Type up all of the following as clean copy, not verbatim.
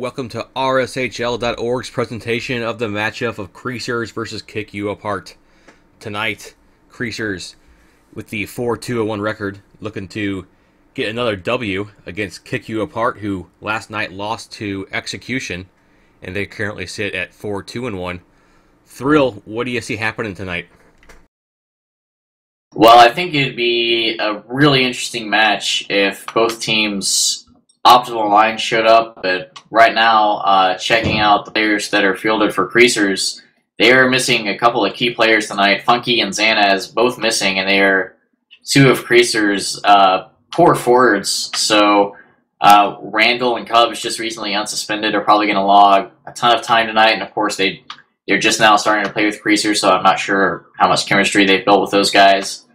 Welcome to RSHL.org's presentation of the matchup of Creasers versus Kick You Apart. Tonight, Creasers, with the 4-2-1 record, looking to get another W against Kick You Apart, who last night lost to Execution, and they currently sit at 4-2-1. Thrill, what do you see happening tonight? Well, I think it'd be a really interesting match if both teams' optimal lines showed up. But right now, checking out the players that are fielded for Creasers, they are missing a couple of key players tonight. Funky and Xanaz both missing, and they are two of Creasers' poor forwards. So Randall and Cubs, just recently unsuspended, are probably going to log a ton of time tonight. And of course, they're just now starting to play with Creasers, so I'm not sure how much chemistry they've built with those guys.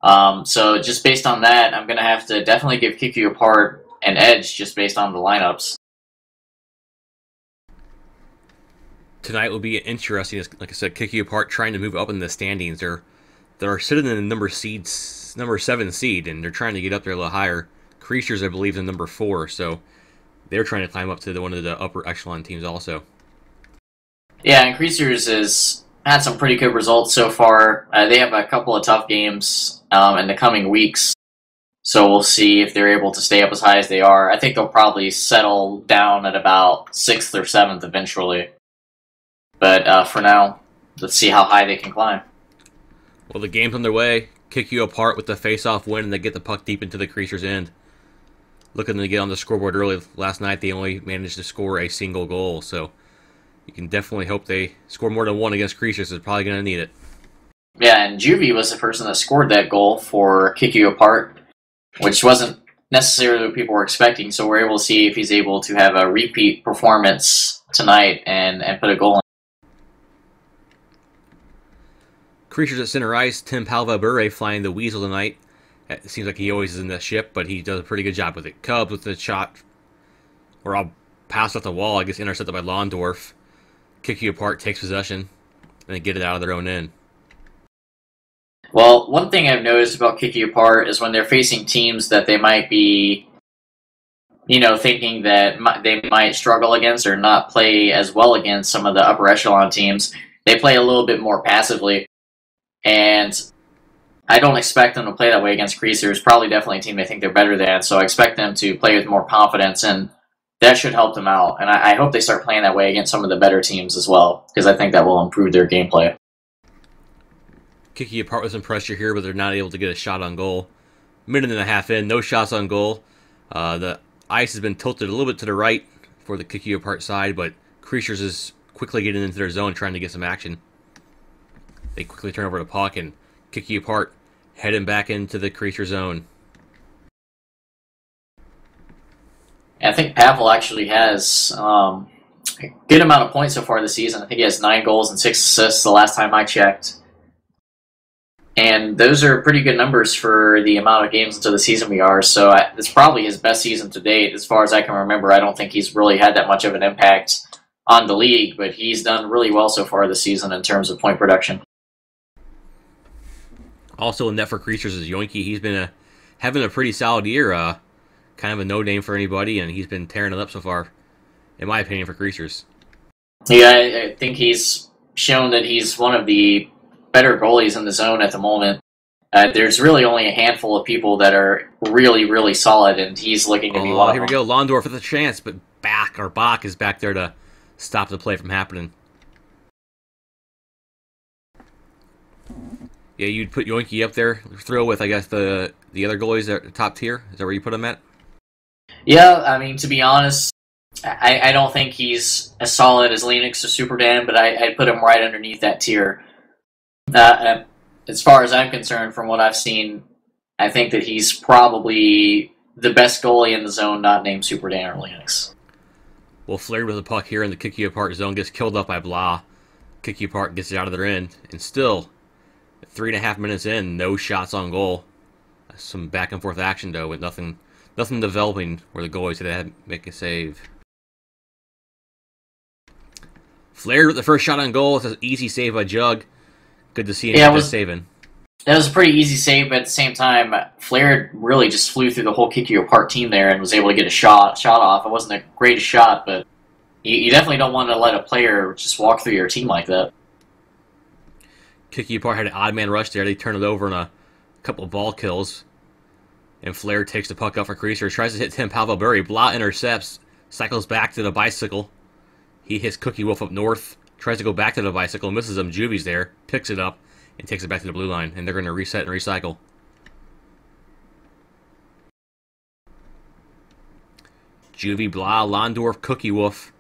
So just based on that, I'm going to have to definitely give Kick You Apart an edge just based on the lineups. Tonight will be interesting. Like I said, Kick You Apart trying to move up in the standings. They're sitting in the number 7 seed, and they're trying to get up there a little higher. Creasers, I believe, is number 4, so they're trying to climb up to one of the upper echelon teams also. Yeah, and Creasers has had some pretty good results so far. They have a couple of tough games in the coming weeks, so we'll see if they're able to stay up as high as they are. I think they'll probably settle down at about 6th or 7th eventually. But for now, let's see how high they can climb. Well, the game's underway. Kick You Apart with the face-off win, and they get the puck deep into the Creasers' end. Looking to get on the scoreboard early. Last night, they only managed to score a single goal, so you can definitely hope they score more than one against Creasers. They're probably going to need it. Yeah, and Juvie was the person that scored that goal for Kick You Apart, which wasn't necessarily what people were expecting, so we're able to see if he's able to have a repeat performance tonight and put a goal in. Creasers at center ice, Tim Palva-Bure flying the Weasel tonight. It seems like he always is in the ship, but he does a pretty good job with it. Cubs with the shot, or I'll pass off the wall, I guess intercepted by Londorf. Kick You Apart takes possession, and they get it out of their own end. Well, one thing I've noticed about Kick You Apart is when they're facing teams that they might be, thinking that they might struggle against or not play as well against some of the upper echelon teams, they play a little bit more passively. And I don't expect them to play that way against Creasers. Probably definitely a team they think they're better than, so I expect them to play with more confidence, and that should help them out. And I hope they start playing that way against some of the better teams as well, because I think that will improve their gameplay. Kick You Apart with some pressure here, but they're not able to get a shot on goal. Minute and a half in, no shots on goal. The ice has been tilted a little bit to the right for the Kick You Apart side, but Creasers is quickly getting into their zone, trying to get some action. They quickly turn over the puck, and Kick You Apart heading back into the Creaser zone. I think Pavel actually has a good amount of points so far this season. I think he has 9 goals and 6 assists the last time I checked. And those are pretty good numbers for the amount of games into the season we are. So it's probably his best season to date. As far as I can remember, I don't think he's really had that much of an impact on the league, but he's done really well so far this season in terms of point production. Also in net for Creasers is Yoinky. He's been having a pretty solid year. Kind of a no-name for anybody, and he's been tearing it up so far, in my opinion, for Creasers. Yeah, I think he's shown that he's one of the better goalies in the zone at the moment. There's really only a handful of people that are really, really solid, and he's looking to be one of them. Here we go. Londorf with a chance, but Bach is back there to stop the play from happening. Yeah, you'd put Yoinky up there. Thrill with, I guess, the other goalies at the top tier. Is that where you put him at? Yeah, I mean, to be honest, I don't think he's as solid as Lennox or Superdan, but I'd put him right underneath that tier. As far as I'm concerned, from what I've seen, I think that he's probably the best goalie in the zone, not named Superdan or Lennox. Well, Flair with the puck here in the Kick You Apart zone gets killed up by Blah. Kick You Apart gets it out of their end, and still 3.5 minutes in, no shots on goal. Some back and forth action though, with nothing developing where the goalies had to make a save. Flair with the first shot on goal. It's an easy save by Jug. Good to see him saving. That was a pretty easy save, but at the same time, Flair really just flew through the whole Kick You Apart team there and was able to get a shot off. It wasn't the greatest shot, but You definitely don't want to let a player just walk through your team like that. Kick You Apart had an odd man rush there. They turn it over on a couple of ball kills. And Flair takes the puck out for Creaser. Tries to hit Tim Palvelberry. Blah intercepts. Cycles back to the bicycle. He hits Cookie Wolf up north. Tries to go back to the bicycle. Misses him. Juvie's there. Picks it up. And takes it back to the blue line. And they're going to reset and recycle. Juvie, Blah, Londorf, Cookie Wolf,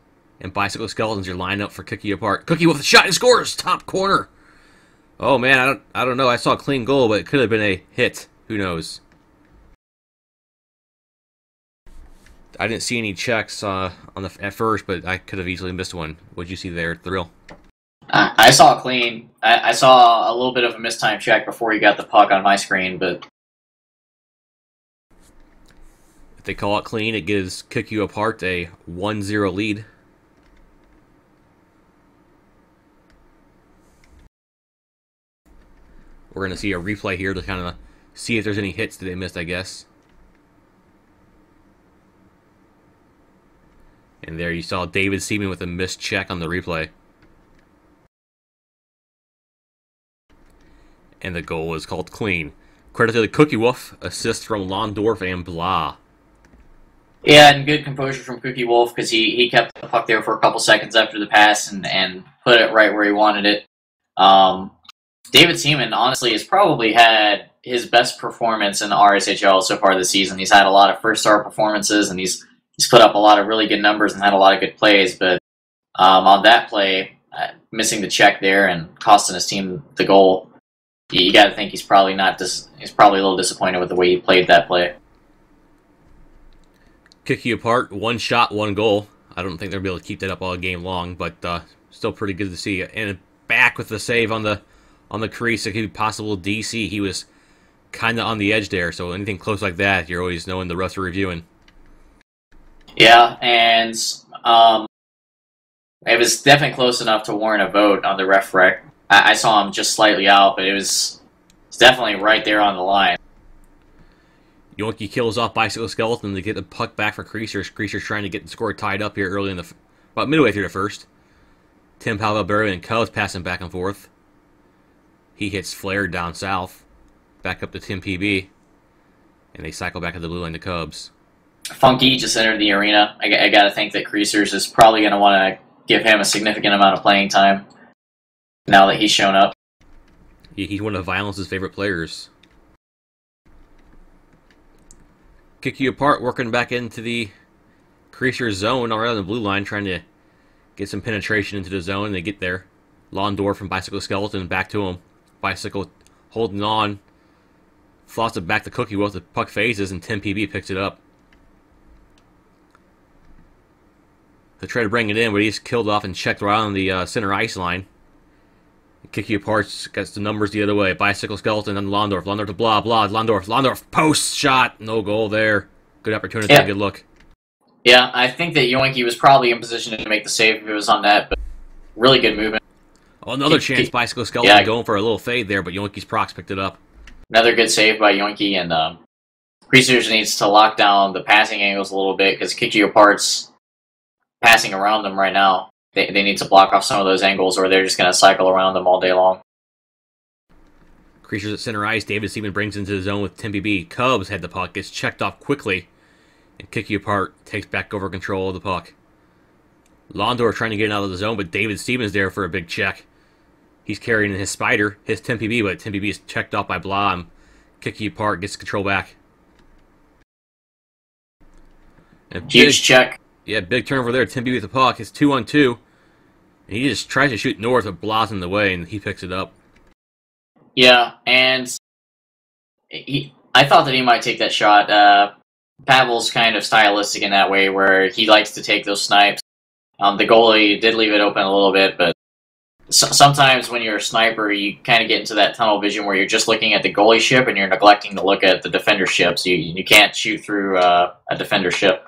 and Bicycle Skeletons are lined up for Kick You Apart. Cookie Wolf, the shot and scores! Top corner! Oh man, I don't know. I saw a clean goal, but it could have been a hit. Who knows? I didn't see any checks at first, but I could have easily missed one. What'd you see there, Thrill? I saw a clean. I saw a little bit of a mistimed check before he got the puck on my screen, but if they call it clean, it gives Kick You Apart a 1-0 lead. We're going to see a replay here to kind of see if there's any hits that they missed, I guess. And there you saw David Seaman with a missed check on the replay. And the goal is called clean. Credit to the Cookie Wolf, assist from Londorf and Blah. yeah, and good composure from Cookie Wolf because he kept the puck there for a couple seconds after the pass and put it right where he wanted it. David Seaman, honestly, has probably had his best performance in the RSHL so far this season. He's had a lot of first-star performances, and he's put up a lot of really good numbers and had a lot of good plays. But on that play, missing the check there and costing his team the goal, you got to think he's probably he's probably a little disappointed with the way he played that play. Kick You Apart, one shot, one goal. I don't think they'll be able to keep that up all game long, but still pretty good to see. And back with the save on the crease, it could be possible DC. He was kind of on the edge there, so anything close like that, you're always knowing the refs are reviewing. Yeah, and it was definitely close enough to warrant a vote on the ref rec. I saw him just slightly out, but it's definitely right there on the line. Yoinky kills off Bicycle Skeleton to get the puck back for Creasers. Creasers trying to get the score tied up here early in about midway through the first. Tim Palvelberry and Cubs passing back and forth. He hits Flair down south. Back up to Tim PB. And they cycle back to the blue line to Cubs. Funky just entered the arena. I got to think that Creasers is probably going to want to give him a significant amount of playing time now that he's shown up. He's one of Violence's favorite players. Kick You Apart, working back into the Creaser zone, all right on the blue line, trying to get some penetration into the zone, and they get there. Londorf from Bicycle Skeleton back to him. Bicycle holding on. Flops it back to Cookie Wolf. The puck phases, and Tim PB picks it up. They try to bring it in, but he's killed off and checked right on the center ice line. Kick You Apart gets the numbers the other way. Bicycle Skeleton and Londorf. Londorf to Blah. Londorf post shot. No goal there. Good opportunity. Yeah. Good look. Yeah, I think that Yoinky was probably in position to make the save if it was on net, but really good movement. Oh, another chance. Bicycle Skeleton going for a little fade there, but Yoinky's procs picked it up. Another good save by Yoinky, and Creasers needs to lock down the passing angles a little bit because Kick You Apart's passing around them right now. They need to block off some of those angles, or they're just going to cycle around them all day long. Creatures at center ice. David Seaman brings into the zone with Tim PB. Cubs had the puck. Gets checked off quickly. And Kick You Apart takes back over control of the puck. Londor trying to get out of the zone, but David Seaman's there for a big check. He's carrying his spider, his Tim PB, but Tim PB is checked off by Blah. And Kick You Apart gets control back. And Huge check. Yeah, big turnover there. Tim PB with the puck. It's 2-on-2. And he just tries to shoot north, but Blah's in the way, and he picks it up. Yeah, and I thought that he might take that shot. Pavel's kind of stylistic in that way, where he likes to take those snipes. The goalie did leave it open a little bit, but sometimes when you're a sniper, you kind of get into that tunnel vision where you're just looking at the goalie ship and you're neglecting to look at the defender ship, so you can't shoot through a defender ship.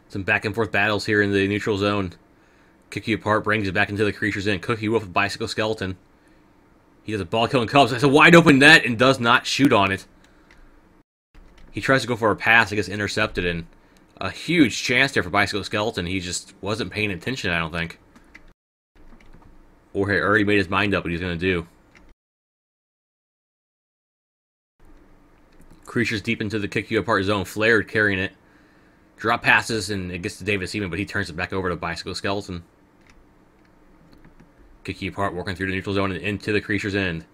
Some back-and-forth battles here in the neutral zone. Kick You Apart brings it back into the Creatures in. Cookie Wolf with Bicycle Skeleton. He does a ball-killing Cubs. It's a wide-open net and does not shoot on it. He tries to go for a pass. I guess intercepted, and A huge chance there for Bicycle Skeleton. He just wasn't paying attention, I don't think. Or he already made his mind up what he's going to do. Creatures deep into the kick you apart zone. Flared carrying it. Drop passes, and it gets to David Seaman, but he turns it back over to Bicycle Skeleton. Kick you apart, working through the neutral zone and into the Creature's end.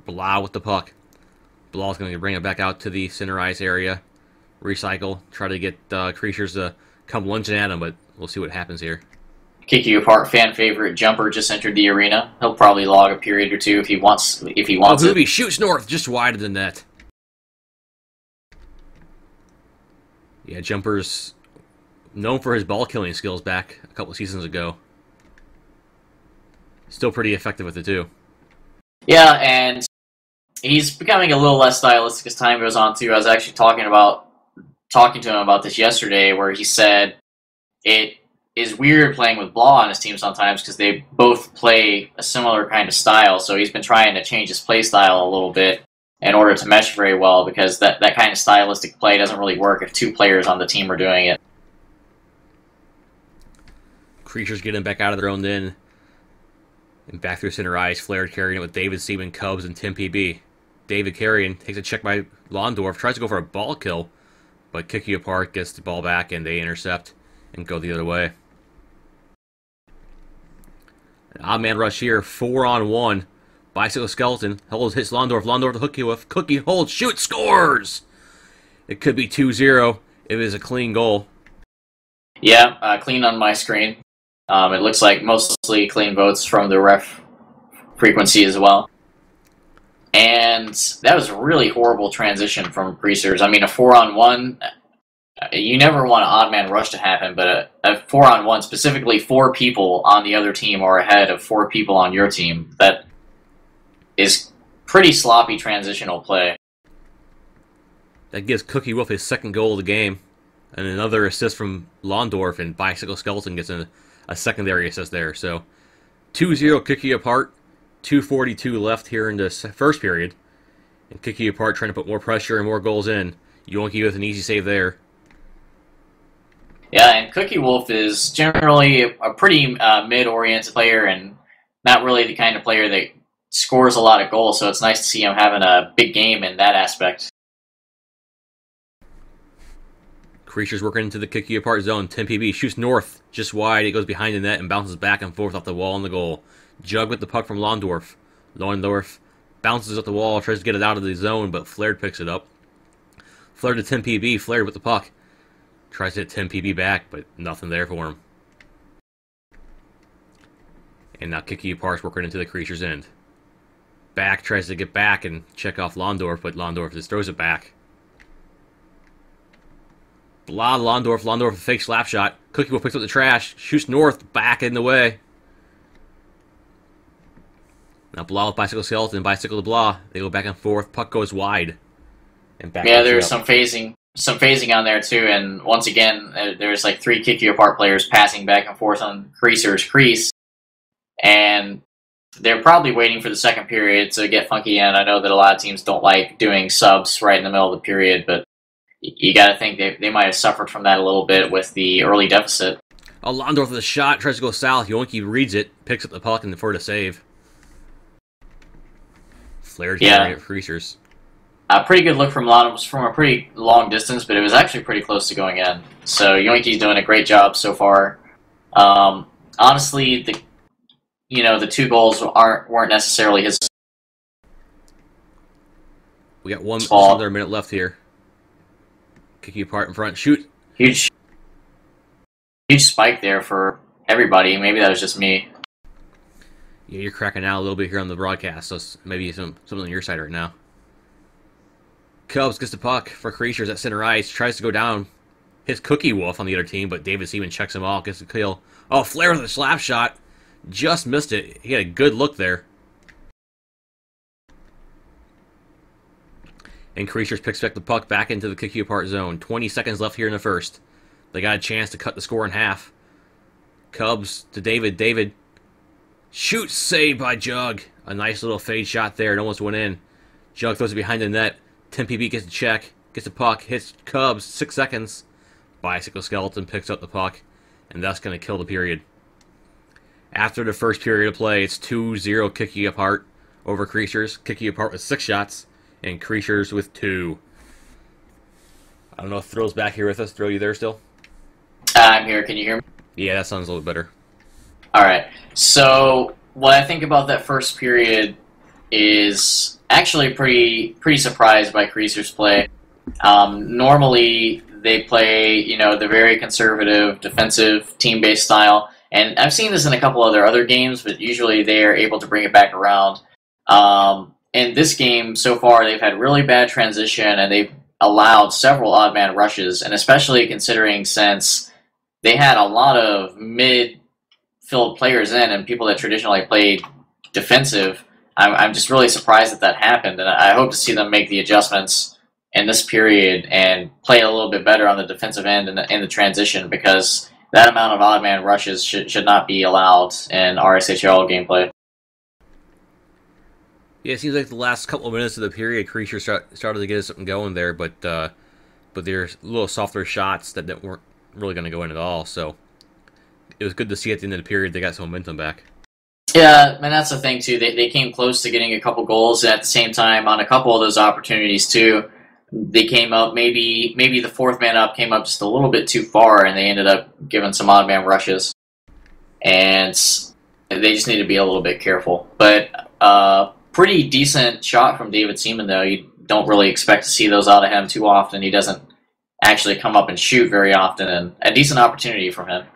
Blah with the puck. Blah's going to bring it back out to the center ice area. Recycle. Try to get Creatures to come lunging at him, but we'll see what happens here. Kick you apart. Fan favorite Jumper just entered the arena. He'll probably log a period or two if he wants. Booby shoots north, just wide of the net. Yeah, Jumper's known for his ball killing skills back a couple seasons ago. Still pretty effective with it too. Yeah, and he's becoming a little less stylistic as time goes on too. I was actually talking to him about this yesterday, where he said it is weird playing with Blah on his team sometimes because they both play a similar kind of style. So he's been trying to change his play style a little bit in order to mesh very well, because that kind of stylistic play doesn't really work if two players on the team are doing it. Creatures getting back out of their own end. And back through center ice, Flair carrying it with David Seaman, Cubs, and Tim PB. David carrying, takes a check by Londorf, tries to go for a ball kill, but Kick You Apart gets the ball back, and they intercept and go the other way. An odd man rush here, 4-on-1. Bicycle Skeleton hits Londorf. Londorf to Hookie with Cookie holds, shoot, scores! It could be 2-0 if it is a clean goal. Yeah, clean on my screen. It looks like mostly clean votes from the ref frequency as well. And that was a really horrible transition from Greasers. I mean, a 4-on-1, you never want an odd man rush to happen, but a 4-on-1, specifically 4 people on the other team are ahead of 4 people on your team. That is pretty sloppy transitional play. That gives Cookie Wolf his second goal of the game. And another assist from Londorf, and Bicycle Skeleton gets a secondary assist there. So 2-0 Kick You Apart. 2:42 left here in the first period. And Kick You Apart trying to put more pressure and more goals in. Yoinky with an easy save there. Yeah, and Cookie Wolf is generally a pretty mid-oriented player and not really the kind of player that scores a lot of goals, so it's nice to see him having a big game in that aspect. Creatures working into the Kick You Apart zone. Tim PB shoots north, just wide. It goes behind the net and bounces back and forth off the wall and the goal. Jug with the puck from Londorf. Londorf bounces up the wall, tries to get it out of the zone, but Flared picks it up. Flared to Tim PB. Flared with the puck. Tries to hit Tim PB back, but nothing there for him. And now Kick You Apart's working into the Creature's end. Back tries to get back and check off Londorf, but Londorf just throws it back. Blah, Londorf. Londorf, a fake slap shot. Cookie Wolf picks up the trash. Shoots north. Back in the way. Now Blah with Bicycle Skeleton. Bicycle to Blah. They go back and forth. Puck goes wide. And back. Yeah, there's some phasing on there too. And once again, there's like 3 Kick You Apart players passing back and forth on Creaser's crease. And they're probably waiting for the second period to get funky in. I know that a lot of teams don't like doing subs right in the middle of the period, but you got to think they might have suffered from that a little bit with the early deficit. Londorf with a shot, tries to go south. Yoinky reads it, picks up the puck, and for the save. Flared carrying it for Creasers. A pretty good look from Londorf from a pretty long distance, but it was actually pretty close to going in. So Yoinky's doing a great job so far. Honestly, the 2 goals weren't necessarily his. We got another minute left here. Kick You Apart in front. Shoot. Huge spike there for everybody. Maybe that was just me. Yeah, you're cracking out a little bit here on the broadcast, so maybe something on your side right now. Cubs gets the puck for Creatures at center ice. Tries to go down. Hits Cookie Wolf on the other team, but David Seaman checks him off. Gets the kill. Oh, Flair with a slap shot. Just missed it. He had a good look there. And Creatures picks back the puck back into the Kick You Apart zone. 20 seconds left here in the first. They got a chance to cut the score in half. Cubs to David. David shoots, saved by Jug. A nice little fade shot there. It almost went in. Jug throws it behind the net. Tim PB gets the check. Gets the puck. Hits Cubs. 6 seconds. Bicycle Skeleton picks up the puck, and that's going to kill the period. After the first period of play, it's 2-0 Kicking Apart over Creasers. Kicking Apart with 6 shots, and Creasers with 2. I don't know if Thrill's back here with us. Thrill, you there still? I'm here. Can you hear me? Yeah, that sounds a little better. All right. So what I think about that first period is actually pretty surprised by Creaser's play. Normally they play, the very conservative, defensive, team-based style, and I've seen this in a couple other games, but usually they are able to bring it back around. In this game so far, they've had really bad transition, and they've allowed several odd man rushes, and especially considering since they had a lot of mid-filled players in and people that traditionally played defensive, I'm just really surprised that happened, and I hope to see them make the adjustments in this period and play a little bit better on the defensive end in the transition, because that amount of odd man rushes should not be allowed in RSHL gameplay. Yeah, it seems like the last couple of minutes of the period, Creature started to get something going there, but there's a little softer shots that weren't really going to go in at all. So it was good to see at the end of the period they got some momentum back. Yeah, and that's the thing too. They came close to getting a couple goals, and at the same time, on a couple of those opportunities too, they came up. Maybe the fourth man up came up just a little bit too far, and they ended up giving some odd man rushes, and they just need to be a little bit careful. But pretty decent shot from David Seaman, though. You don't really expect to see those out of him too often. He doesn't actually come up and shoot very often, and a decent opportunity from him.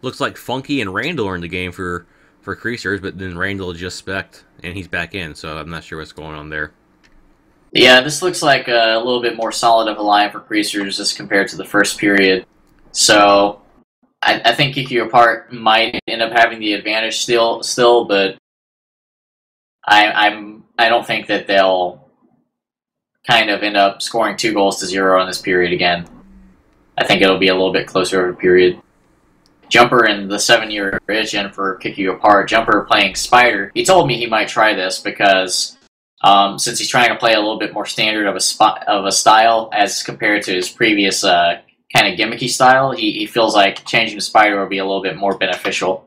Looks like Funky and Randall are in the game for Creasers, but then Randall just spec'd, and he's back in, so I'm not sure what's going on there. Yeah, this looks like a little bit more solid of a line for Creasers as compared to the first period. So I think Kick You Apart might end up having the advantage still, but I don't think that they'll kind of end up scoring 2-0 in this period again. I think it'll be a little bit closer of a period. Jumper in the 7-year RSHL for Kick You Apart. Jumper playing Spider. He told me he might try this because since he's trying to play a little bit more standard of a style as compared to his previous kind of gimmicky style, he feels like changing to Spider will be a little bit more beneficial.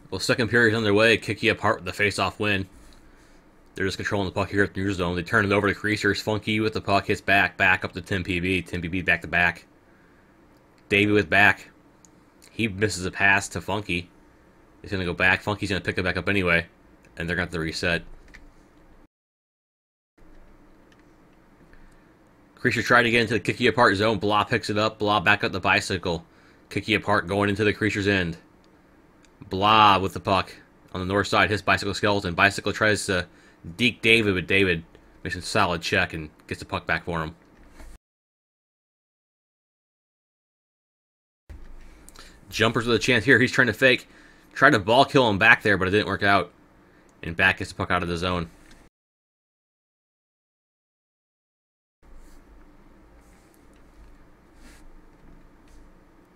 Well, second period's underway. Kick You Apart with the face-off win. They're just controlling the puck here at the neutral zone. They turn it over to Creasers. Funky with the puck hits back up to Tim PB. Tim PB back to back. Davey with back. He misses a pass to Funky. He's going to go back. Funky's going to pick it back up anyway. And they're going to have to reset. Creature tried to get into the Kick You Apart zone. Blah picks it up. Blah back up the bicycle. Kick You Apart going into the Creature's end. Blah with the puck on the north side. His Bicycle Skeleton. Bicycle tries to deke David, but David makes a solid check and gets the puck back for him. Jumper's with a chance here. He's trying to fake. Tried to ball kill him back there, but it didn't work out. And back gets the puck out of the zone.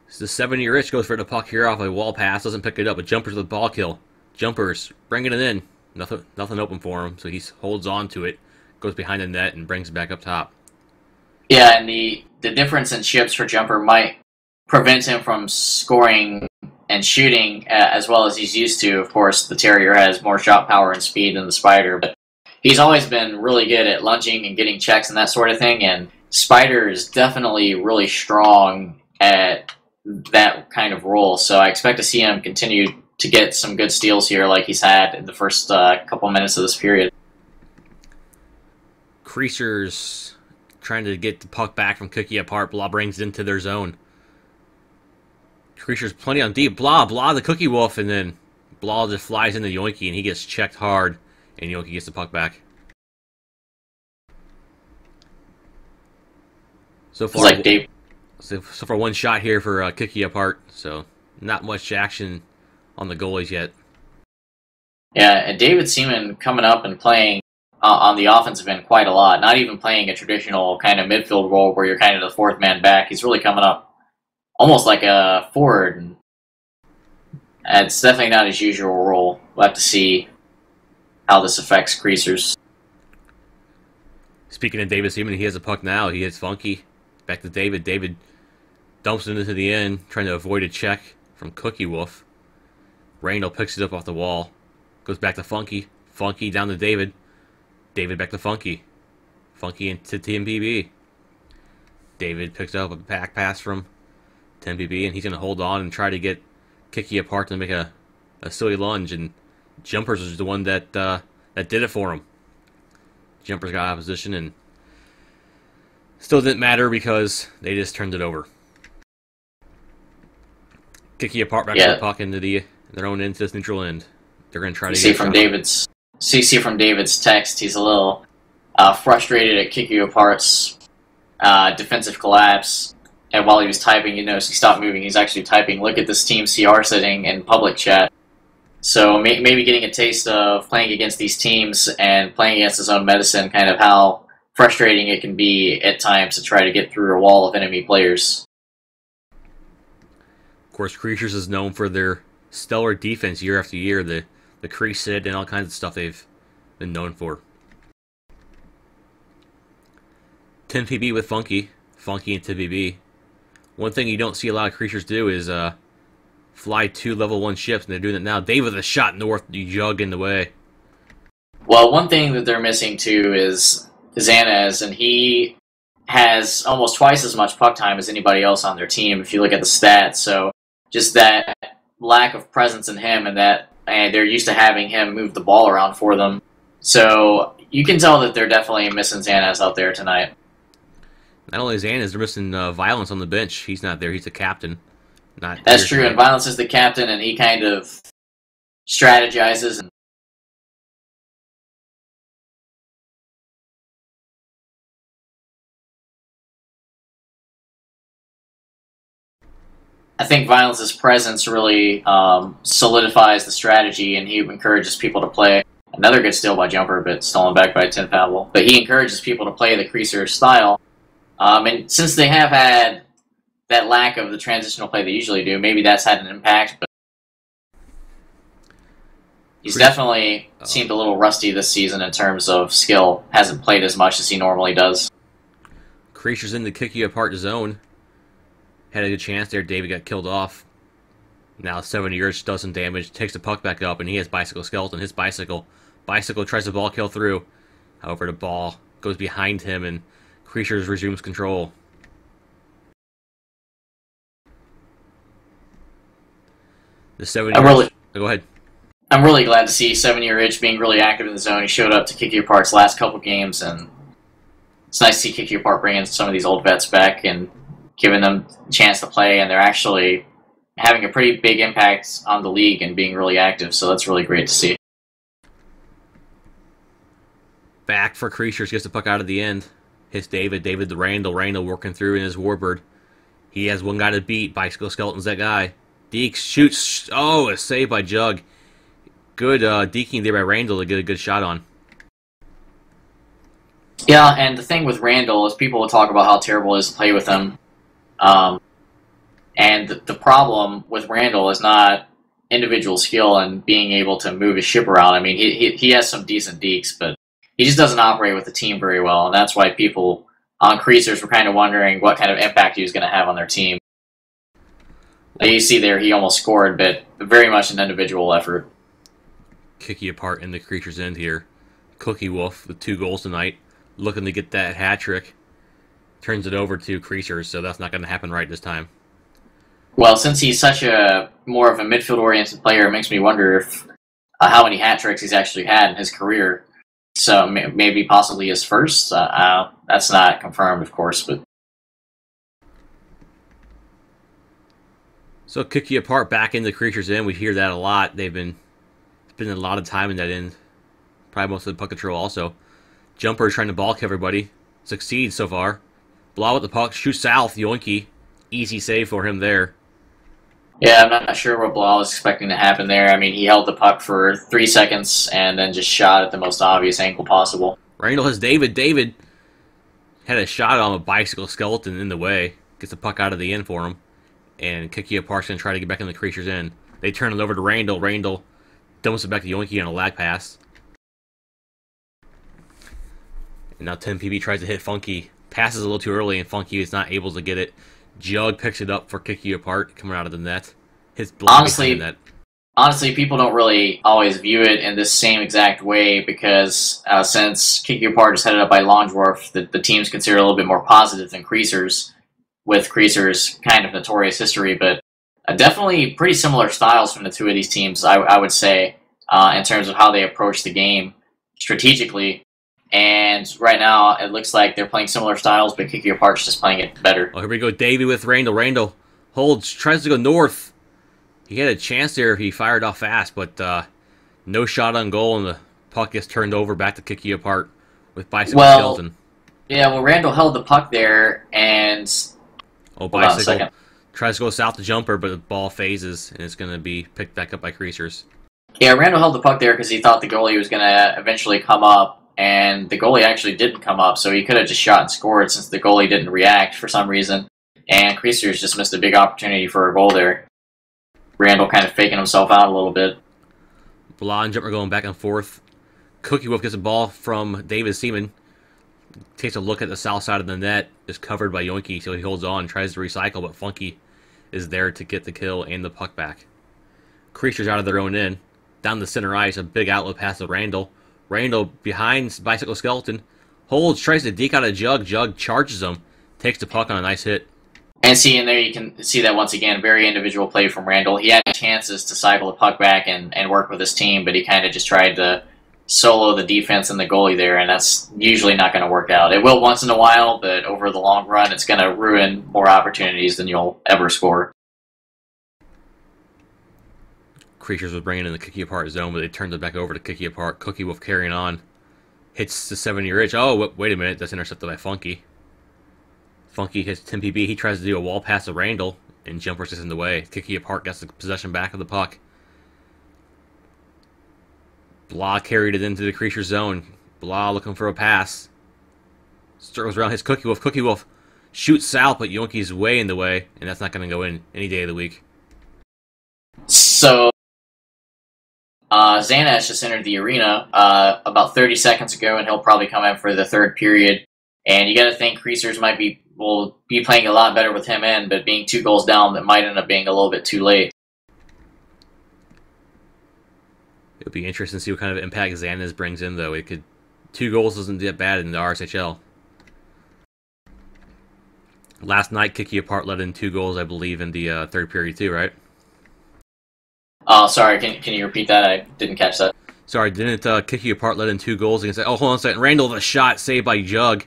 So the 7-year itch goes for the puck here off a wall pass. Doesn't pick it up, but Jumper's with the ball kill. Jumper's bringing it in. Nothing open for him, so he holds on to it. Goes behind the net and brings it back up top. Yeah, and the difference in chips for Jumper might prevent him from scoring and shooting as well as he's used to. Of course, the Terrier has more shot power and speed than the Spider, but he's always been really good at lunging and getting checks and that sort of thing, and Spider is definitely really strong at that kind of role, so I expect to see him continue to get some good steals here like he's had in the first couple minutes of this period. Creasers trying to get the puck back from Kick You Apart. Blah brings it into their zone. Creature's plenty on deep. Blah the Cookie Wolf, and then Blah just flies into Yoinky, and he gets checked hard, and Yoinky gets the puck back. So far, like Dave. So far one shot here for Kick You Apart, so not much action on the goalies yet. Yeah, and David Seaman coming up and playing on the offensive end quite a lot. Not even playing a traditional kind of midfield role where you're kind of the fourth man back. He's really coming up almost like a forward. And it's definitely not his usual role. We'll have to see how this affects Creasers. Speaking of David Seaman, he has a puck now. He hits Funky. Back to David. David dumps it into the end, trying to avoid a check from Cookie Wolf. Randall picks it up off the wall. Goes back to Funky. Funky down to David. David back to Funky. Funky into TMPB. David picks up a back pass from TMPB, and he's going to hold on and try to get Kiki apart to make a silly lunge, and Jumpers was the one that did it for him. Jumpers got opposition, and still didn't matter because they just turned it over. Kiki apart back to the puck into their own end to this neutral end. They're going to try to see from David's text. He's a little frustrated at Kiki apart's defensive collapse. And while he was typing, you notice he stopped moving. He's actually typing, "Look at this team CR setting in public chat." So maybe getting a taste of playing against these teams and playing against his own medicine, kind of how frustrating it can be at times to try to get through a wall of enemy players. Of course, Creatures is known for their stellar defense year after year, the crease sit and all kinds of stuff they've been known for. 10 PB with Funky and 10 PB. One thing you don't see a lot of Creatures do is fly 2 level 1 ships, and they're doing it now. Dave with a shot north, you jug in the way. Well, one thing that they're missing too is Xanez, and he has almost twice as much puck time as anybody else on their team if you look at the stats. So just that lack of presence in him, and they're used to having him move the ball around for them. So you can tell that they're definitely missing Xanez out there tonight. Not only Xanez, they're missing Violence on the bench. He's not there. He's the captain. That's true, and Violence is the captain, and he kind of strategizes. And I think Violence's presence really solidifies the strategy, and he encourages people to play. Another good steal by Jumper, but stolen back by Tin Pavel. But he encourages people to play the Creaser style. And since they have had that lack of the transitional play they usually do, maybe that's had an impact. But he's definitely seemed a little rusty this season in terms of skill. Hasn't played as much as he normally does. Creature's in the kick you apart zone. Had a good chance there. David got killed off. Now 70 yards does some damage. Takes the puck back up, and he has Bicycle Skeleton. His Bicycle tries to ball kill through. However, the ball goes behind him, and Creatures resumes control. The 7-year... Go ahead. I'm really glad to see 7-year Itch being really active in the zone. He showed up to Kick Your Part's last couple games, and it's nice to see Kick Your Part bringing some of these old vets back and giving them a chance to play, and they're actually having a pretty big impact on the league and being really active, so that's really great to see. Back for Creatures, gets the puck out of the end. Hits David the Randall working through in his Warbird. He has one guy to beat. Bicycle Skeleton's that guy. Deke shoots. Oh, a save by Jug. Good deking there by Randall to get a good shot on. Yeah, and the thing with Randall is people will talk about how terrible it is to play with him. And the problem with Randall is not individual skill and being able to move his ship around. I mean, he has some decent dekes, but he just doesn't operate with the team very well, and that's why people on Creasers were kind of wondering what kind of impact he was going to have on their team. You see there, he almost scored, but very much an individual effort. Kicky apart in the Creature's end here. Cookie Wolf with 2 goals tonight, looking to get that hat trick. Turns it over to Creasers, so that's not going to happen right this time. Well, since he's such a more of a midfield-oriented player, it makes me wonder if how many hat tricks he's actually had in his career. So maybe possibly his first. That's not confirmed, of course, but. So Kicky apart back in the Creatures end. We hear that a lot. They've been spending a lot of time in that end. Probably most of the puck control also. Jumper trying to balk everybody. Succeeds so far. Blah with the puck. Shoots south. Yoinky. Easy save for him there. Yeah, I'm not sure what Blah was expecting to happen there. I mean, he held the puck for 3 seconds and then just shot at the most obvious angle possible. Randall has David. David had a shot on a Bicycle Skeleton in the way. Gets the puck out of the end for him. And Kicky apart's going to try to get back in the Creature's end. They turn it over to Randall. Randall dumps it back to Yoinky on a lag pass. And now 10PB tries to hit Funky. Passes a little too early, and Funky is not able to get it. Jug picks it up for Kick You Apart, coming out of the net. Hits block behind the net. Honestly, people don't really always view it in this same exact way because since Kick You Apart is headed up by Longdorf, the team's considered a little bit more positive than Creasers, with Creasers' kind of notorious history, but definitely pretty similar styles from the two of these teams, I would say, in terms of how they approach the game strategically. And right now, it looks like they're playing similar styles, but Kick You Apart's just playing it better. Oh, here we go. Davey with Randall. Randall holds, tries to go north. He had a chance there if he fired off fast, but no shot on goal, and the puck gets turned over back to Kick You Apart with Bicycle Skeleton. Yeah, well, Randall held the puck there, and... Oh, Bicycle tries to go south to Jumper, but the ball phases, and it's going to be picked back up by Creasers. Yeah, Randall held the puck there because he thought the goalie was going to eventually come up, and the goalie actually didn't come up, so he could have just shot and scored since the goalie didn't react for some reason, and Creasers just missed a big opportunity for a goal there. Randall kind of faking himself out a little bit. Blah and Jumper going back and forth. Cookie Wolf gets a ball from David Seaman. Takes a look at the south side of the net. Is covered by Yoinky, so he holds on, tries to recycle, but Funky is there to get the kill and the puck back. Creatures out of their own end. Down the center ice, a big outlet pass to Randall. Randall behind Bicycle Skeleton. Holds, tries to deke out a Jug. Jug charges him. Takes the puck on a nice hit. And see, in there you can see that once again, very individual play from Randall. He had chances to cycle the puck back and work with his team, but he kind of just tried to solo the defense and the goalie there, and that's usually not going to work out. It will once in a while, but over the long run, it's going to ruin more opportunities than you'll ever score. Creatures was bringing in the Kick You Apart zone, but they turned it back over to Kick You Apart. Cookie Wolf carrying on. Hits the 7-year itch. Oh, wait a minute. That's intercepted by Funky. Funky hits 10PB. He tries to do a wall pass to Randall, and Jumper's just in the way. Kick You Apart gets the possession back of the puck. Blah carried it into the Creature zone. Blah looking for a pass. Circles around his Cookie Wolf. Cookie Wolf shoots south, but Yoinky's way in the way, and that's not going to go in any day of the week. So, Xanax just entered the arena about 30 seconds ago, and he'll probably come in for the third period. And you got to think Creasers will be playing a lot better with him in, but being 2 goals down, that might end up being a little bit too late. It'll be interesting to see what kind of impact Xanax brings in, though. 2 goals isn't that bad in the RSHL. Last night, Kick You Apart let in 2 goals, I believe, in the third period too, right? Oh, sorry. Can you repeat that? I didn't catch that. Sorry, didn't Kick You Apart let in 2 goals against... Oh, hold on a second. Randall, the shot saved by Jug.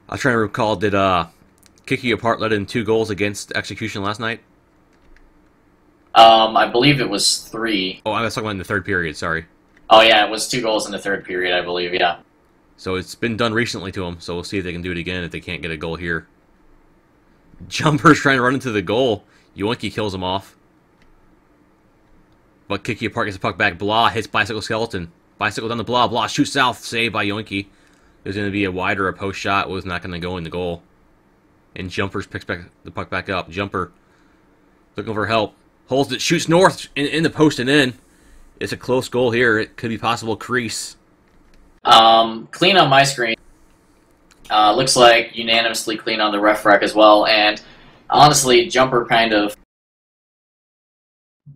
I was trying to recall, did Kick You Apart let in 2 goals against Execution last night? I believe it was 3. Oh, I was talking about in the third period, sorry. Oh, yeah, it was 2 goals in the third period, I believe, yeah. So it's been done recently to them, so we'll see if they can do it again if they can't get a goal here. Jumper's trying to run into the goal. Yoinky kills him off. But Kick You Apart gets the puck back. Blah hits Bicycle Skeleton. Bicycle down the Blah. Blah shoots south. Saved by Yoinky. There's going to be a wide or a post shot. Was not going to go in the goal. And Jumpers picks back the puck back up. Jumper looking for help. Holds it. Shoots north in the post and in. It's a close goal here. It could be possible crease. Clean on my screen. Looks like unanimously clean on the ref rec as well. And honestly, Jumper kind of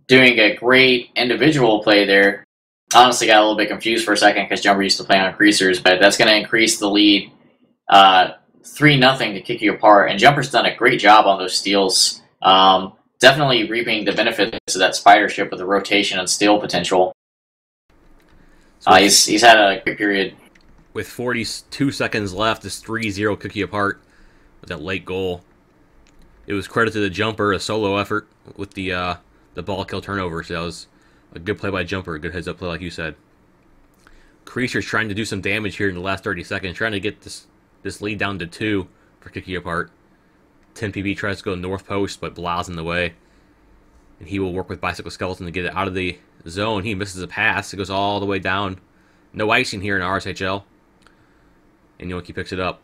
doing a great individual play there. Honestly, got a little bit confused for a second because Jumper used to play on Creasers, but that's going to increase the lead 3-0 to Kick You Apart. And Jumper's done a great job on those steals. Definitely reaping the benefits of that spidership with the rotation and steal potential. So he's had a good period. With 42 seconds left, it's 3-0 Kick You Apart with that late goal. It was credit to the Jumper, a solo effort with the ball kill turnover. So that was a good play by Jumper, a good heads-up play like you said. Creaser's trying to do some damage here in the last 30 seconds, trying to get this lead down to 2 for Kick You Apart. 10PB tries to go north post, but Blau's in the way. And he will work with Bicycle Skeleton to get it out of the zone. He misses a pass. It goes all the way down. No icing here in RSHL. And Yoinky picks it up.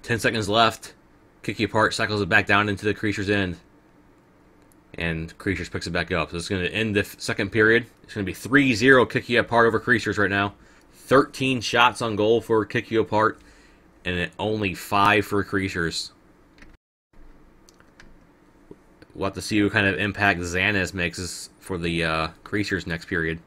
10 seconds left. Kick You Apart cycles it back down into the Creature's end. And Creatures picks it back up. So it's going to end the second period. It's going to be 3-0 Kick You Apart over Creatures right now. 13 shots on goal for Kick You Apart, and only 5 for Creasers. We'll have to see what kind of impact Xanez makes for the Creasers next period.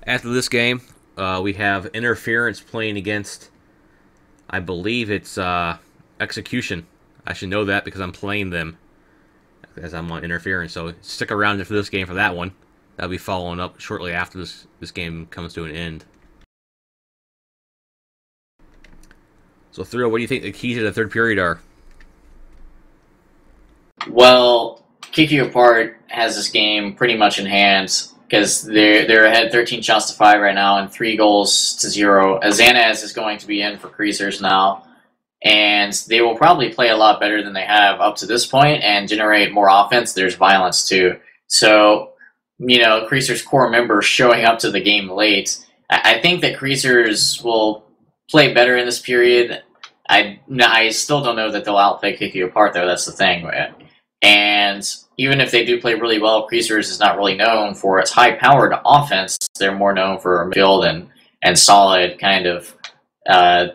After this game, we have Interference playing against, I believe it's Execution. I should know that because I'm playing them as I'm on Interference. So stick around for this game for that one. That'll be following up shortly after this game comes to an end. So, Thrill, what do you think the keys to the third period are? Well, Kick You Apart has this game pretty much in hand because they're ahead 13 shots to 5 right now and 3 goals to 0. Xanez is going to be in for Creasers now, and they will probably play a lot better than they have up to this point and generate more offense. There's violence too. So, Creasers core members showing up to the game late. I think that Creasers will play better in this period. I still don't know that they'll outplay Kick You Apart, though. That's the thing. And even if they do play really well, Creasers is not really known for its high-powered offense. They're more known for midfield and solid kind of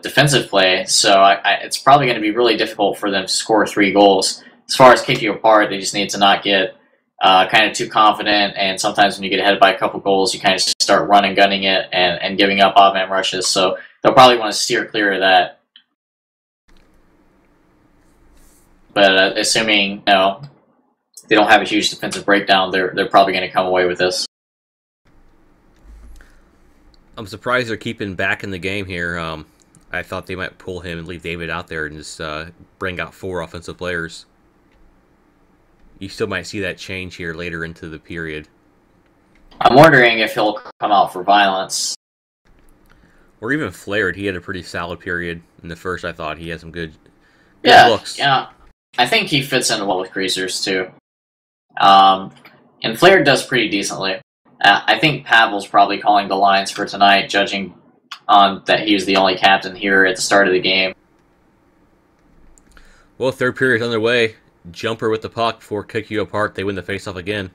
defensive play. So it's probably going to be really difficult for them to score 3 goals. As far as Kick You Apart, they just need to not get kind of too confident. And sometimes when you get ahead by a couple goals, you kind of start running, gunning it, and giving up odd man rushes. So they'll probably want to steer clear of that. But assuming they don't have a huge defensive breakdown, they're probably going to come away with this. I'm surprised they're keeping back in the game here. I thought they might pull him and leave David out there and just bring out 4 offensive players. You still might see that change here later into the period. I'm wondering if he'll come out for violence. Or even Flared. He had a pretty solid period in the first, I thought. He had some good looks. Yeah. I think he fits in well with Creasers, too. And Flair does pretty decently. I think Pavel's probably calling the lines for tonight, judging on that he was the only captain here at the start of the game. Well, third period's underway. Jumper with the puck before Kick You Apart. They win the faceoff again.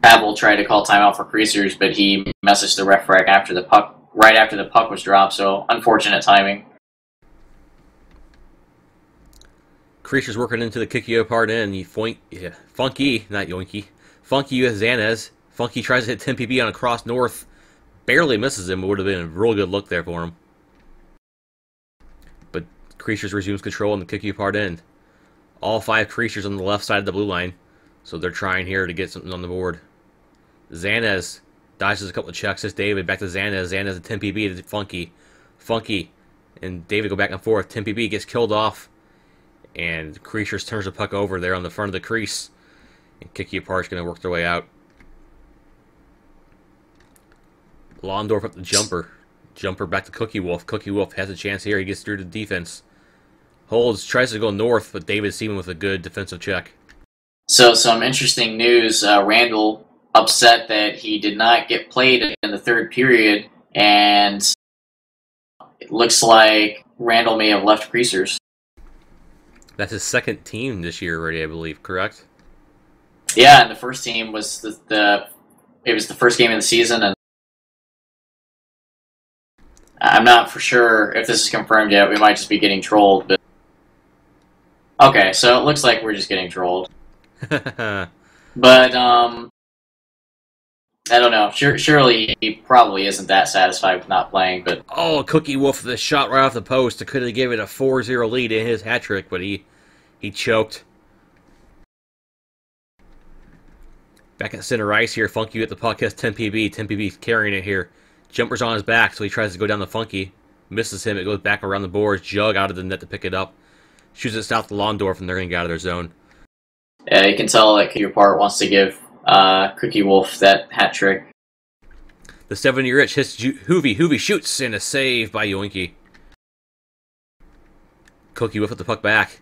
Pavel tried to call timeout for Creasers, but he messaged the ref right after the puck was dropped, so unfortunate timing. Creasers working into the Kick You Apart end. Funky, not Yoinky. Funky with Xanez. Funky tries to hit 10 PB on a cross north. Barely misses him. It would have been a real good look there for him. But Creasers resumes control in the Kick You Apart end. All 5 Creasers on the left side of the blue line. So they're trying here to get something on the board. Xanez dodges a couple of checks. It's David. Back to Xanez. Xanez at 10 PB to Funky. Funky and David go back and forth. 10 PB gets killed off. And Creasers turns the puck over there on the front of the crease. And Kick You Apart's going to work their way out. Londorf up the jumper. Jumper back to Cookie Wolf. Cookie Wolf has a chance here. He gets through the defense. Holds, tries to go north, but David Seaman with a good defensive check. So some interesting news. Randall upset that he did not get played in the third period. And it looks like Randall may have left Creasers. That's his second team this year already, I believe, correct? Yeah, and the first team was it was the first game of the season, and I'm not for sure if this is confirmed yet. We might just be getting trolled, but okay, so it looks like we're just getting trolled. But I don't know. Surely he probably isn't that satisfied with not playing, but... Oh, Cookie Wolf with a shot right off the post. It could have given it a 4-0 lead in his hat trick, but he choked. Back at center ice here. Funky with the puck has 10 PB. 10 PB carrying it here. Jumper's on his back, so he tries to go down the Funky. Misses him. It goes back around the boards. Jug out of the net to pick it up. Shoots it south to Londorf, and they're going to get out of their zone. Yeah, you can tell that Kick You Apart wants to give Cookie Wolf that hat trick. The 7-year itch hits Hoovy. Hoovy shoots, and a save by Yoinky. Cookie Wolf with the puck back.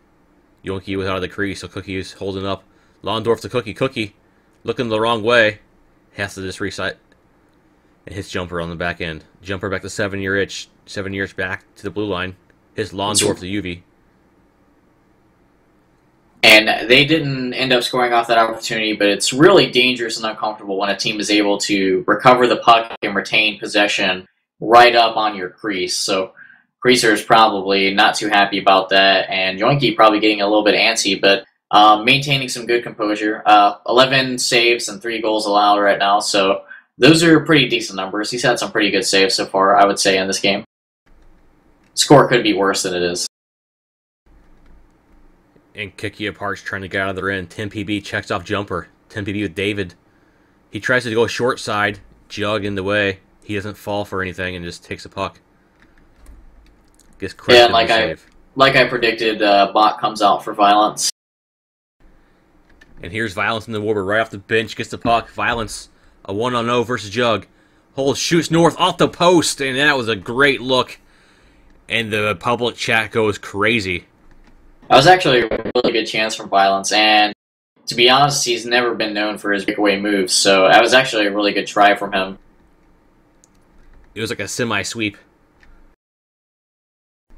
Yoinky was out of the crease, so Cookie is holding up. Londorf to Cookie. Cookie looking the wrong way. Has to just reset. And hits Jumper on the back end. Jumper back to 7-year itch. 7 years back to the blue line. Hits Londorf to UV. And they didn't end up scoring off that opportunity, but it's really dangerous and uncomfortable when a team is able to recover the puck and retain possession right up on your crease. So Creaser is probably not too happy about that, and Yoinky probably getting a little bit antsy, but maintaining some good composure. 11 saves and 3 goals allowed right now, so those are pretty decent numbers. He's had some pretty good saves so far, I would say, in this game. Score could be worse than it is. And Kick You Apart's trying to get out of their end. Tim PB checks off jumper. Tim PB with David. He tries to go short side. Jug in the way. He doesn't fall for anything and just takes a puck. Gets Yeah, like I predicted, Bot comes out for Violence. And here's Violence in the Warbird right off the bench. Gets the puck. Violence, a 1-on-0 versus Jug. Holds, shoots north off the post. And that was a great look. And the public chat goes crazy. That was actually a really good chance from Violence, and to be honest, he's never been known for his breakaway moves, so that was actually a really good try from him. It was like a semi-sweep.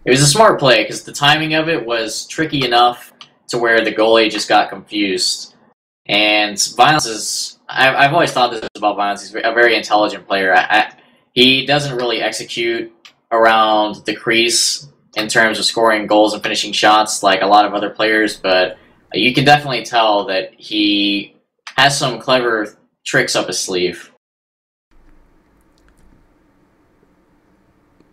It was a smart play, because the timing of it was tricky enough to where the goalie just got confused. And Violence is... I've always thought this about Violence. He's a very intelligent player. He doesn't really execute around the crease in terms of scoring goals and finishing shots like a lot of other players, but you can definitely tell that he has some clever tricks up his sleeve.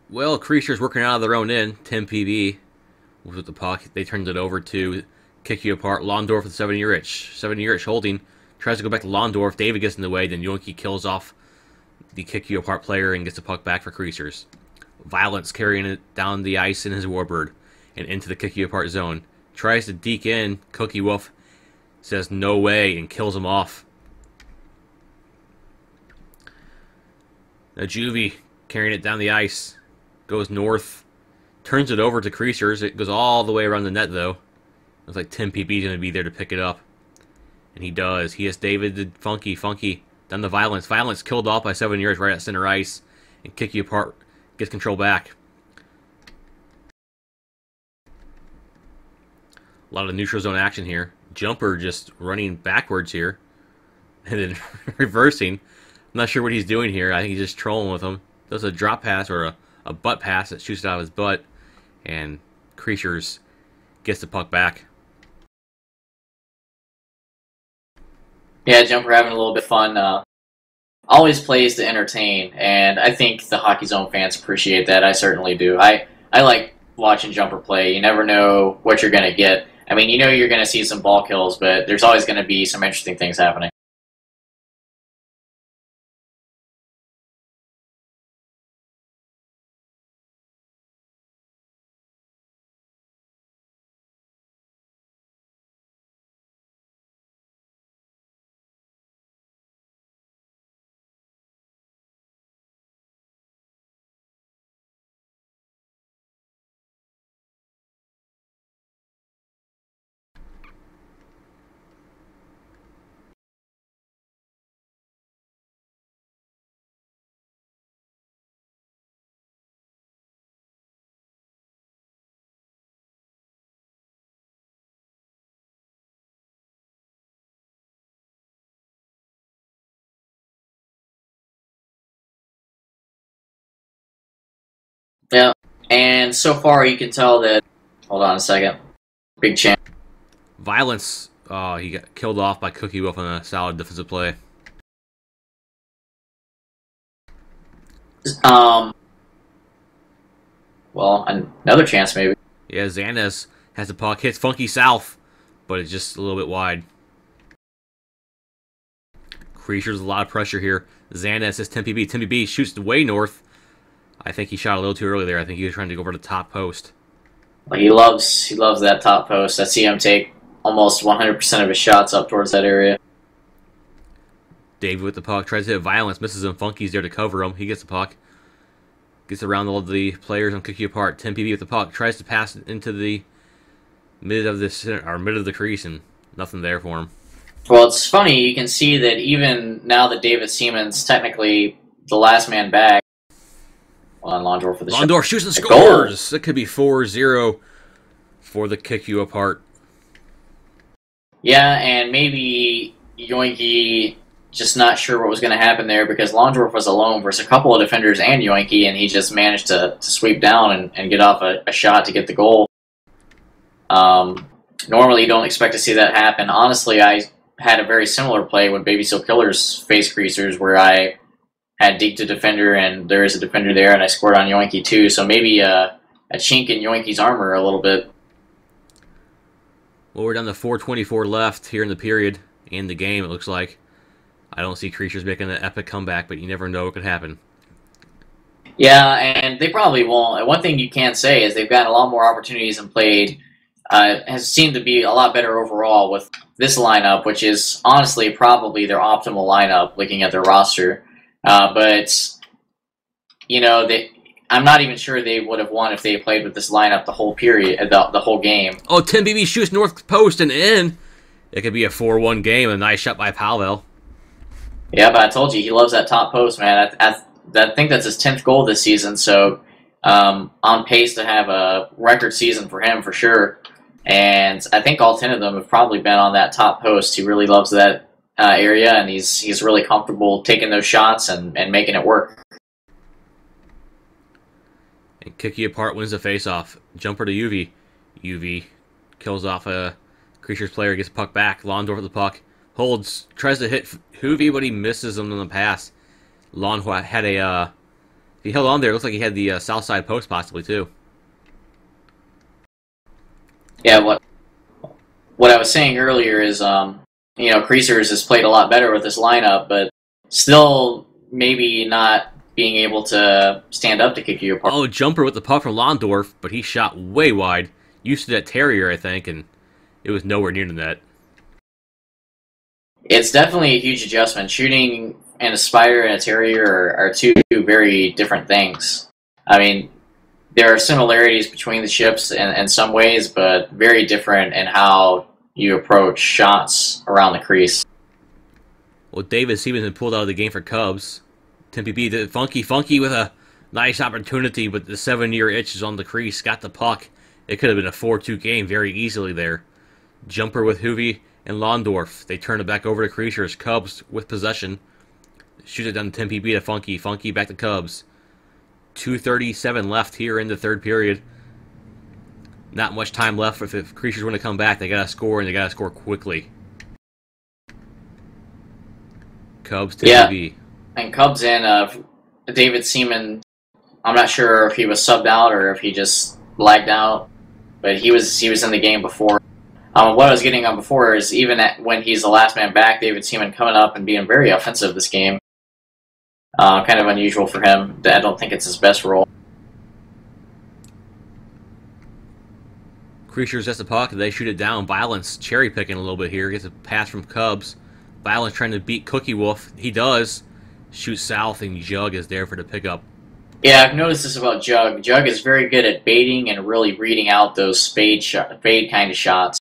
Well, Creature's working out of their own end. Tim PB was with the puck. They turned it over to Kick You Apart. Londorf with 7-year-itch. 7-year-itch holding. Tries to go back to Londorf. David gets in the way. Then Yoinky kills off the Kick You Apart player and gets the puck back for Creasers. Violence carrying it down the ice in his Warbird and into the Kick You Apart zone. Tries to deke in. Cookie Wolf says no way and kills him off. Now Juvie carrying it down the ice. Goes north. Turns it over to Creasers. It goes all the way around the net though. Looks like Tim PB's going to be there to pick it up. And he does. He has David the Funky down the Violence. Violence killed off by 7 years right at center ice. And Kick You Apart gets control back. A lot of neutral zone action here. Jumper just running backwards here. And then reversing. I'm not sure what he's doing here. I think he's just trolling with him. Does a drop pass or a butt pass that shoots it out of his butt. And Creatures gets the puck back. Yeah, Jumper having a little bit of fun. Always plays to entertain, and I think the Hockey Zone fans appreciate that. I certainly do. I like watching Jumper play. You never know what you're going to get. I mean, you know you're going to see some ball kills, but there's always going to be some interesting things happening. Yeah, and so far you can tell that... Hold on a second. Big chance. Violence. He got killed off by Cookie Wolf on a solid defensive play. Well, another chance maybe. Yeah, Xanez has the puck. Hits Funky South, but it's just a little bit wide. Creature's a lot of pressure here. Xanez says Tim PB. Tim PB shoots way north. I think he shot a little too early there. I think he was trying to go over the top post. Well, he loves that top post. I see him take almost 100% of his shots up towards that area. David with the puck. Tries to hit Violence. Misses him. Funky's there to cover him. He gets the puck. Gets around all of the players and Kick You Apart. Tim PB with the puck. Tries to pass it into the mid of the crease, and nothing there for him. Well, it's funny. You can see that even now that David Seaman's technically the last man back. On Londorf for the shot. Londorf shoots and scores! It could be 4-0 for the Kick You Apart. Yeah, and maybe Yoinky just not sure what was going to happen there because Londorf was alone versus a couple of defenders and Yoinky, and he just managed to sweep down and get off a shot to get the goal. Normally, you don't expect to see that happen. Honestly, I had a very similar play when Baby Seal Killers faced Creasers, where I had deked a defender, and there is a defender there, and I scored on Yoinky too. So maybe a chink in Yoinky's armor a little bit. Well, we're down to 4:24 left here in the period and the game, it looks like. I don't see Creatures making an epic comeback, but you never know what could happen. Yeah, and they probably won't. And one thing you can say is they've gotten a lot more opportunities and played. Has seemed to be a lot better overall with this lineup, which is honestly probably their optimal lineup looking at their roster. But, you know, I'm not even sure they would have won if they played with this lineup the whole period, the whole game. Oh, Tim BB shoots north post and in. It could be a 4-1 game. A nice shot by Pavel. Yeah, but I told you, he loves that top post, man. I think that's his 10th goal this season, so on pace to have a record season for him for sure. And I think all 10 of them have probably been on that top post. He really loves that area, and he's really comfortable taking those shots and making it work. And Kiki apart wins the faceoff. Jumper to UV. UV kills off a Creature's player, gets the puck back. Londorf with the puck. Holds, tries to hit Hoovy, but he misses him on the pass. Lon had a, he held on there. It looks like he had the south side post possibly too. Yeah, what I was saying earlier is, you know, Creasers has played a lot better with this lineup, but still maybe not being able to stand up to kick you apart. Oh, jumper with the puck from Londorf, but he shot way wide. Used to that Terrier, I think, and it was nowhere near the net. It's definitely a huge adjustment. Shooting and a Spider and a Terrier are two very different things. I mean, there are similarities between the ships in some ways, but very different in how you approach shots around the crease. Well, David Stevenson pulled out of the game for Cubs. Tempe B did funky with a nice opportunity, but the 7-year itch is on the crease. Got the puck. It could have been a 4-2 game very easily there. Jumper with Hoovy and Londorf. They turn it back over to Creatures. Cubs with possession. Shoot it down to Tempe B to Funky. Funky back to Cubs. 2:37 left here in the third period. Not much time left. If the Creatures want to come back, they got to score, and they got to score quickly. Cubs to TV. And Cubs in David Seaman. I'm not sure if he was subbed out or if he just lagged out, but he was in the game before. What I was getting on before is even when he's the last man back, David Seaman coming up and being very offensive this game. Kind of unusual for him. I don't think it's his best role. Creatures gets the puck. They shoot it down. Violence cherry picking a little bit here. Gets a pass from Cubs. Violence trying to beat Cookie Wolf. He does. Shoots south, and Jug is there for the pickup. Yeah, I've noticed this about Jug. Jug is very good at baiting and really reading out those fade kind of shots.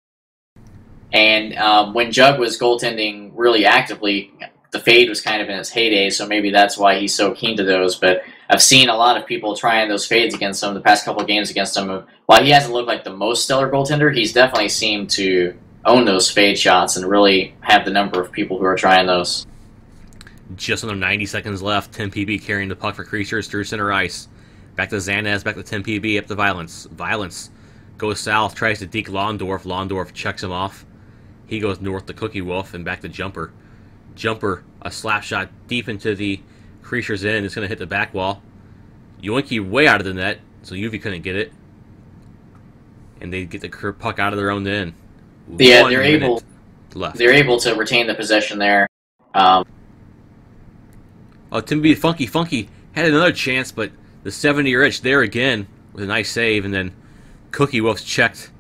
And when Jug was goaltending really actively, the fade was kind of in its heyday, so maybe that's why he's so keen to those. But I've seen a lot of people trying those fades against him the past couple of games against him. While he hasn't looked like the most stellar goaltender, he's definitely seemed to own those fade shots and really have the number of people who are trying those. Just under 90 seconds left. Tim PB carrying the puck for Creatures through center ice. Back to Zanez, back to Tim PB, up to Violence. Violence goes south, tries to deke Londorf. Londorf checks him off. He goes north to Cookie Wolf and back to Jumper. Jumper, a slap shot deep into the Creature's end. It's going to hit the back wall. Yoinky way out of the net, so UV couldn't get it. And they get the puck out of their own end. Yeah, they're able to retain the possession there. Oh, Tim B. Funky had another chance, but the 70-year itch there again with a nice save, and then Cookie Wolf checks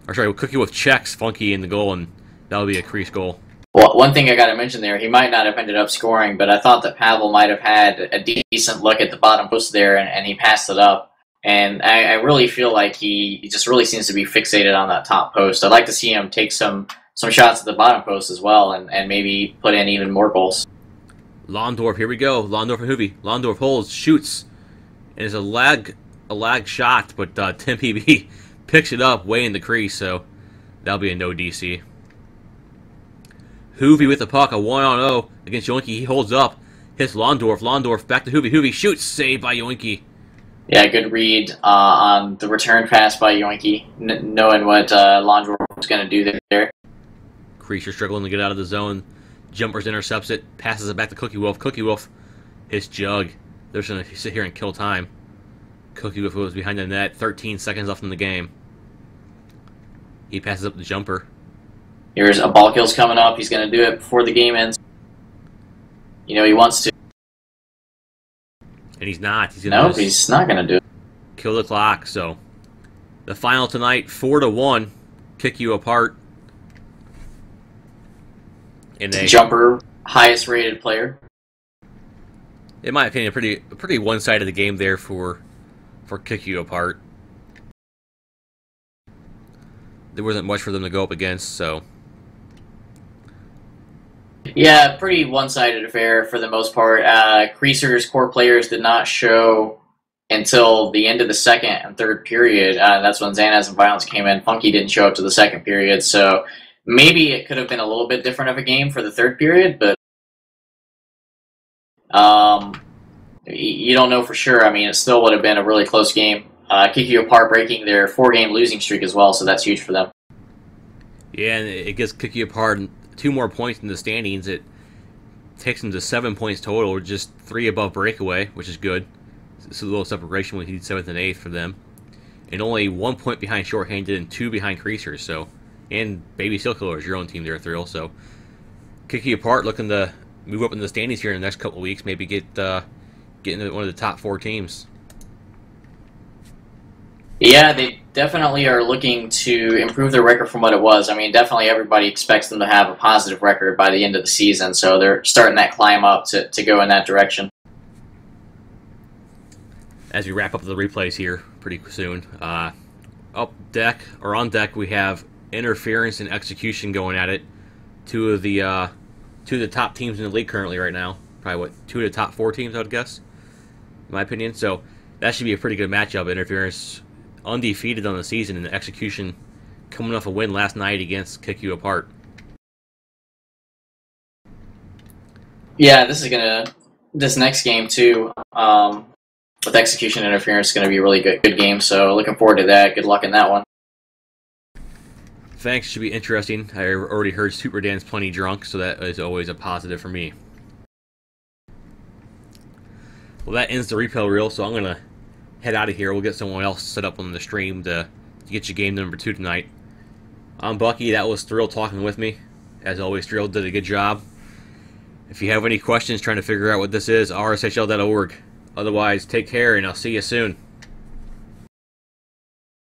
Funky in the goal, and that'll be a crease goal. Well, one thing I got to mention there, he might not have ended up scoring, but I thought that Pavel might have had a decent look at the bottom post there, and he passed it up. And I really feel like he just really seems to be fixated on that top post. I'd like to see him take some shots at the bottom post as well, and maybe put in even more goals. Londorf, here we go. Londorf and Hoovy. Londorf holds, shoots, and it's a lag shot, but Tim PB picks it up way in the crease, so that'll be a no DC. Hoovy with the puck, a 1-on-0 against Yoinky. He holds up, hits Londorf. Londorf back to Hoovy. Hoovy shoots, saved by Yoinky. Yeah, good read on the return pass by Yoinky, knowing what Londorf was going to do there. Creature struggling to get out of the zone. Jumpers intercepts it, passes it back to Cookie Wolf. Cookie Wolf hits Jug. They're just going to sit here and kill time. Cookie Wolf goes behind the net. 13 seconds left in the game. He passes up the jumper. Here's a ball kill's coming up. He's going to do it before the game ends. You know he wants to. And he's not. He's not going to do it. Kill the clock. So the final tonight, 4-1. Kick you apart. In a jumper, highest rated player. In my opinion, a pretty one-sided game there for Kick You Apart. There wasn't much for them to go up against, so. Yeah, pretty one-sided affair for the most part. Creaser's core players did not show until the end of the second and third period. That's when Xanaz and Violence came in. Funky didn't show up to the second period, so maybe it could have been a little bit different of a game for the third period, but you don't know for sure. I mean, it still would have been a really close game. Kick You Apart breaking their 4-game losing streak as well, so that's huge for them. Yeah, and it gets Kick You Apart 2 more points in the standings. It takes them to 7 points total, or just 3 above breakaway, which is good. It's a little separation with 7th and 8th for them. And only 1 point behind Shorthanded and 2 behind Creasers, so. And Baby Steel Killers, your own team there, Thrill. So, Kick You Apart looking to move up in the standings here in the next couple of weeks. Maybe get into one of the top 4 teams. Yeah, they definitely are looking to improve their record from what it was. I mean, definitely everybody expects them to have a positive record by the end of the season, so they're starting that climb up to go in that direction. As we wrap up the replays here pretty soon, on deck we have Interference and Execution going at it. Two of the top teams in the league currently right now. Probably 2 of the top 4 teams, I would guess, in my opinion. So that should be a pretty good matchup. Interference undefeated on the season, and Execution coming off a win last night against Kick You Apart. Yeah, this next game too, with Execution Interference, is going to be a really good game. So looking forward to that. Good luck in that one. Thanks, should be interesting. I already heard Super Dan's plenty drunk, so that is always a positive for me. Well, that ends the replay reel, so I'm going to head out of here. We'll get someone else set up on the stream to get you game number 2 tonight. I'm Bucky. That was Thrill talking with me. As always, Thrill did a good job. If you have any questions trying to figure out what this is, rshl.org. Otherwise, take care, and I'll see you soon.